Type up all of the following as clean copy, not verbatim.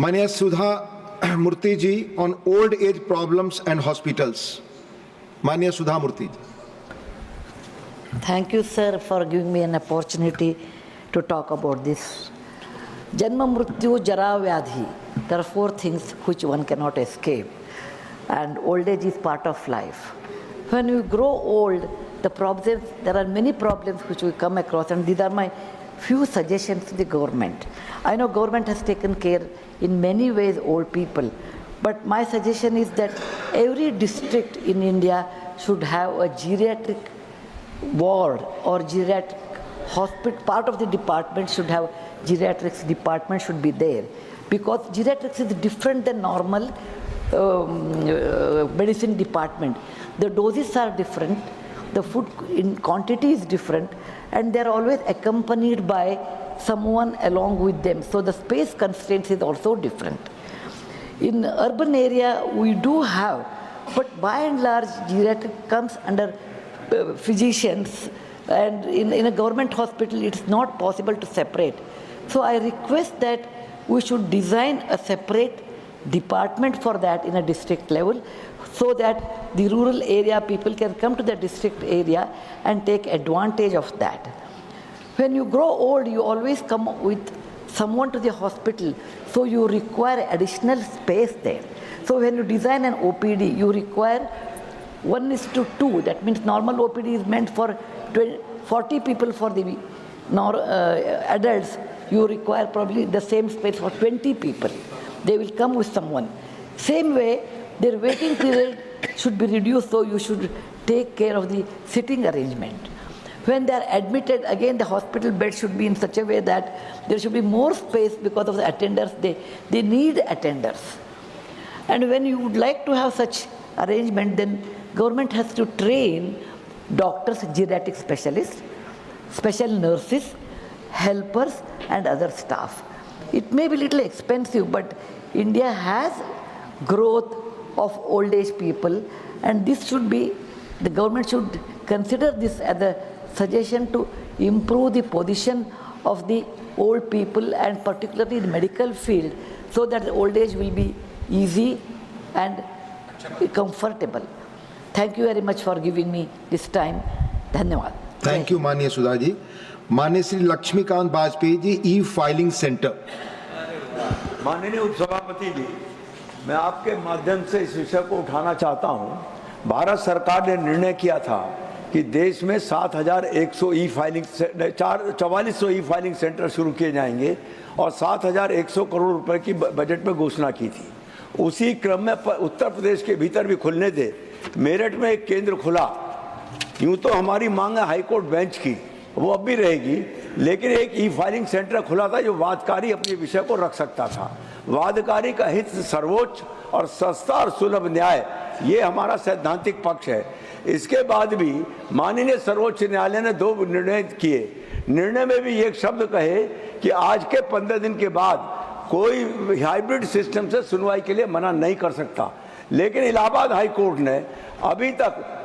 Mania Sudha Murthy ji on old age problems and hospitals. Mania Sudha Murthy. Thank you, sir, for giving me an opportunity to talk about this. Janma Mrityu Jara Vyadhi. There are four things which one cannot escape. And old age is part of life. When you grow old, there are many problems which we come across, and these are my few suggestions to the government. I know government has taken care in many ways old people, but my suggestion is that every district in India should have a geriatric ward or geriatric hospital. Part of the department should have geriatrics department should be there, because geriatrics is different than normal medicine department. The doses are different, the food in quantity is different, and they are always accompanied by someone along with them. So the space constraints is also different. In urban area we do have, but by and large geriatric comes under physicians, and in a government hospital it's not possible to separate. So I request that we should design a separate department for that in a district level, so that the rural area people can come to the district area and take advantage of that. When you grow old, you always come with someone to the hospital, so you require additional space there. So when you design an OPD, you require 1:2. That means normal OPD is meant for 40 people for the adults. You require probably the same space for 20 people. They will come with someone. Same way, their waiting period should be reduced, so you should take care of the sitting arrangement. When they are admitted, again the hospital bed should be in such a way that there should be more space because of the attenders. They need attenders. And when you would like to have such arrangement, then government has to train doctors, geriatric specialists, special nurses, helpers and other staff. It may be little expensive, but India has growth of old age people, and this should be, the government should consider this as a suggestion to improve the position of the old people, and particularly in the medical field, so that the old age will be easy and comfortable. Thank you very much for giving me this time. Dhanyawad. Thank you, Mania Sudha ji. माननीय श्री लक्ष्मीकांत वाजपेयी जी, ई filing centre. माननीय उपसभापति जी, मैं आपके माध्यम से इस विषय को उठाना चाहता हूं। भारत सरकार ने निर्णय किया था कि देश में 7,100 ई फाइलिंग 4400 ई फाइलिंग सेंटर शुरू किए जाएंगे और 7,100 करोड़ रुपए की बजट में घोषणा की थी। उसी क्रम में उत्तर प्रदेश के भीतर भी खुलने थे। मेरठ में एक केंद्र खुला। यूं तो हमारी मांग है हाईकोर्ट बेंच की, वो अब भी रहेगी, लेकिन एक ई फाइलिंग सेंटर खुला था जो वादकारी अपने विषय को रख सकता था। वादकारी का हित सर्वोच्च और सस्ता और सुलभ न्याय, ये हमारा सैद्धांतिक पक्ष है। इसके बाद भी माननीय सर्वोच्च न्यायालय ने 2 निर्णय किए। निर्णय में भी एक शब्द कहे कि आज के 15 दिन के बाद कोई हाइब्रिड सिस्टम से सुनवाई के लिए मना नहीं कर सकता। लेकिन इलाहाबाद हाई कोर्ट ने अभी तक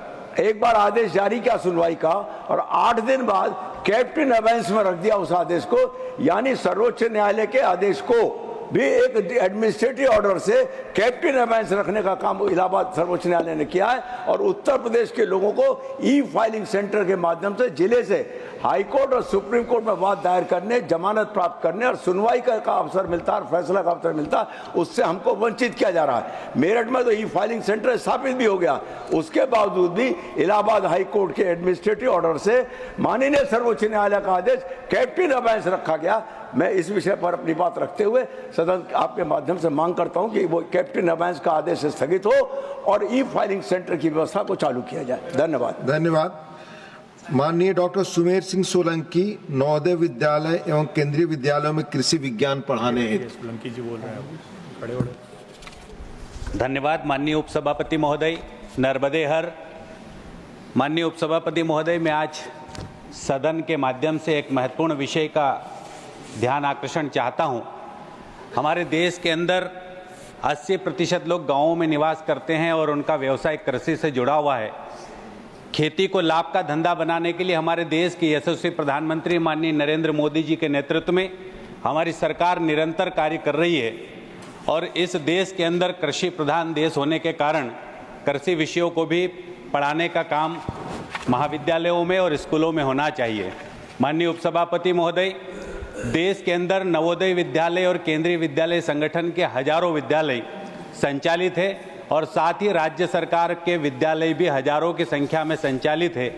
एक बार आदेश जारी किया सुनवाई का, और 8 दिन बाद कैप्टन अबेंस में रख दिया उस आदेश को। यानी सर्वोच्च न्यायालय के आदेश को भी एक एडमिनिस्ट्रेटिव ऑर्डर से कैप्टन अबेंस रखने का काम इलाहाबाद सर्वोच्च न्यायालय ने किया है। और उत्तर प्रदेश के लोगों को ई फाइलिंग सेंटर के माध्यम से जिले से हाई कोर्ट और सुप्रीम कोर्ट में वाद दायर करने, जमानत प्राप्त करने और सुनवाई का अवसर मिलता है और फैसला का अवसर मिलता है, उससे हमको वंचित किया जा रहा है। मेरठ में तो ई फाइलिंग सेंटर स्थापित भी हो गया, उसके बावजूद भी इलाहाबाद हाई कोर्ट के एडमिनिस्ट्रेटिव ऑर्डर से माननीय सर्वोच्च न्यायालय का आदेश कैप्टन अबेंस रखा गया। मैं इस विषय पर अपनी बात रखते हुए सदन आपके माध्यम से मांग करता हूं कि वो कैप्टन अबेंस का आदेश स्थगित हो और ई फाइलिंग सेंटर की व्यवस्था को चालू किया जाए। धन्यवाद। धन्यवाद। माननीय डॉक्टर सुमेर सिंह सोलंकी, नवोदय विद्यालय एवं केंद्रीय विद्यालयों में कृषि विज्ञान पढ़ाने हेतु। सोलंकी जी बोल रहे हैं, खड़े हो। धन्यवाद माननीय उपसभापति महोदय, नर्मदे हर। माननीय उपसभापति महोदय, मैं आज सदन के माध्यम से एक महत्वपूर्ण विषय का ध्यान आकर्षण चाहता हूं। हमारे देश के अंदर 80% लोग गांवों में निवास करते हैं और उनका व्यवसाय कृषि से जुड़ा हुआ है। खेती को लाभ का धंधा बनाने के लिए हमारे देश के यशस्वी प्रधानमंत्री माननीय नरेंद्र मोदी जी के नेतृत्व में हमारी सरकार निरंतर कार्य कर रही है। और इस देश के अंदर कृषि प्रधान देश होने के कारण कृषि विषयों को भी पढ़ाने का काम महाविद्यालयों में और स्कूलों में होना चाहिए। माननीय उपसभापति महोदय, देश के अंदर नवोदय विद्यालय और केंद्रीय विद्यालय संगठन के हजारों विद्यालय संचालित है और साथ ही राज्य सरकार के विद्यालय भी हजारों की संख्या में संचालित है।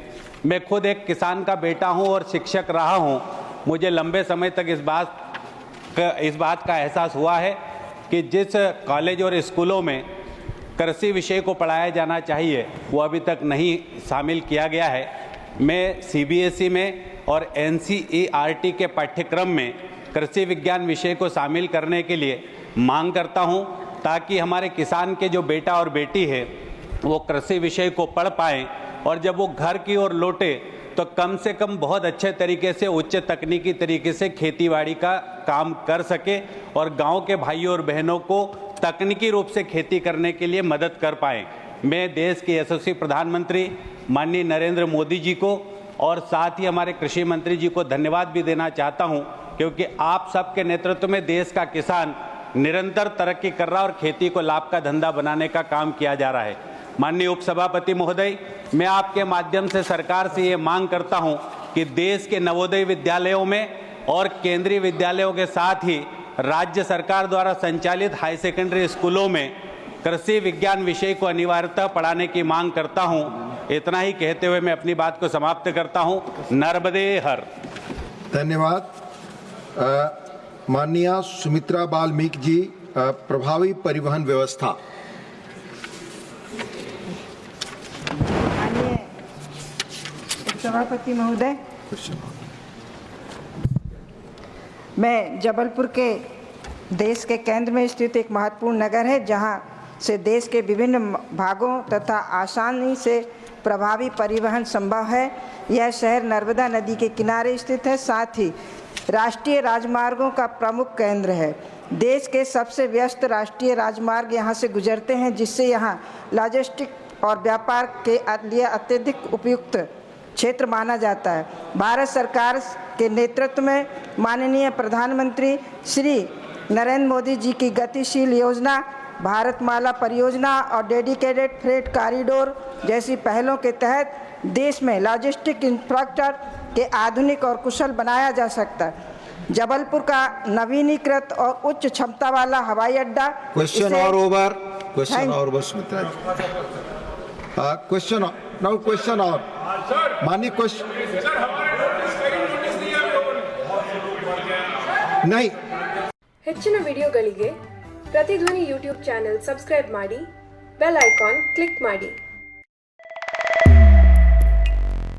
मैं खुद एक किसान का बेटा हूं और शिक्षक रहा हूं। मुझे लंबे समय तक इस बात का एहसास हुआ है कि जिस कॉलेज और स्कूलों में कृषि विषय को पढ़ाया जाना चाहिए वो अभी तक नहीं शामिल किया गया है। मैं CBSE में और NCERT के पाठ्यक्रम में कृषि विज्ञान विषय को शामिल करने के लिए मांग करता हूं, ताकि हमारे किसान के जो बेटा और बेटी है वो कृषि विषय को पढ़ पाएँ और जब वो घर की ओर लौटे तो कम से कम बहुत अच्छे तरीके से उच्च तकनीकी तरीके से खेतीबाड़ी का काम कर सके और गांव के भाइयों और बहनों को तकनीकी रूप से खेती करने के लिए मदद कर पाएँ। मैं देश के यशस्वी प्रधानमंत्री माननीय नरेंद्र मोदी जी को और साथ ही हमारे कृषि मंत्री जी को धन्यवाद भी देना चाहता हूं, क्योंकि आप सबके नेतृत्व में देश का किसान निरंतर तरक्की कर रहा है और खेती को लाभ का धंधा बनाने का काम किया जा रहा है। माननीय उपसभापति महोदय, मैं आपके माध्यम से सरकार से ये मांग करता हूं कि देश के नवोदय विद्यालयों में और केंद्रीय विद्यालयों के साथ ही राज्य सरकार द्वारा संचालित हाई सेकेंडरी स्कूलों में कृषि विज्ञान विषय को अनिवार्यतः पढ़ाने की मांग करता हूं। इतना ही कहते हुए मैं अपनी बात को समाप्त करता हूं। नर्मदे हर। धन्यवाद। माननीय सुमित्रा बाल्मीकि जी, प्रभावी परिवहन व्यवस्था। माननीय उपसभापति महोदय, मैं जबलपुर के देश के केंद्र में स्थित एक महत्वपूर्ण नगर है, जहां से देश के विभिन्न भागों तथा आसानी से प्रभावी परिवहन संभव है। यह शहर नर्मदा नदी के किनारे स्थित है, साथ ही राष्ट्रीय राजमार्गों का प्रमुख केंद्र है। देश के सबसे व्यस्त राष्ट्रीय राजमार्ग यहां से गुजरते हैं, जिससे यहां लॉजिस्टिक और व्यापार के लिए अत्यधिक उपयुक्त क्षेत्र माना जाता है। भारत सरकार के नेतृत्व में माननीय प्रधानमंत्री श्री नरेंद्र मोदी जी की गतिशील योजना, भारतमाला परियोजना और डेडिकेटेड फ्रेट कॉरिडोर जैसी पहलों के तहत देश में लॉजिस्टिक इंफ्रास्ट्रक्चर के आधुनिक और कुशल बनाया जा सकता है। जबलपुर का नवीनीकृत और उच्च क्षमता वाला हवाई अड्डा। क्वेश्चन और ओवर। क्वेश्चन और बस मित्रा जी। क्वेश्चन नाउ क्वेश्चन और माननीय क्वेश्चन नहीं। ಹೆಚ್ಚಿನ ವಿಡಿಯೋಗಳಿಗೆ ಪ್ರತಿಧ್ವನಿ ಯೂಟ್ಯೂಬ್ ಚಾನೆಲ್ ಸಬ್ಸ್ಕ್ರೈಬ್ ಮಾಡಿ, ಬೆಲ್ ಐಕಾನ್ ಕ್ಲಿಕ್ ಮಾಡಿ.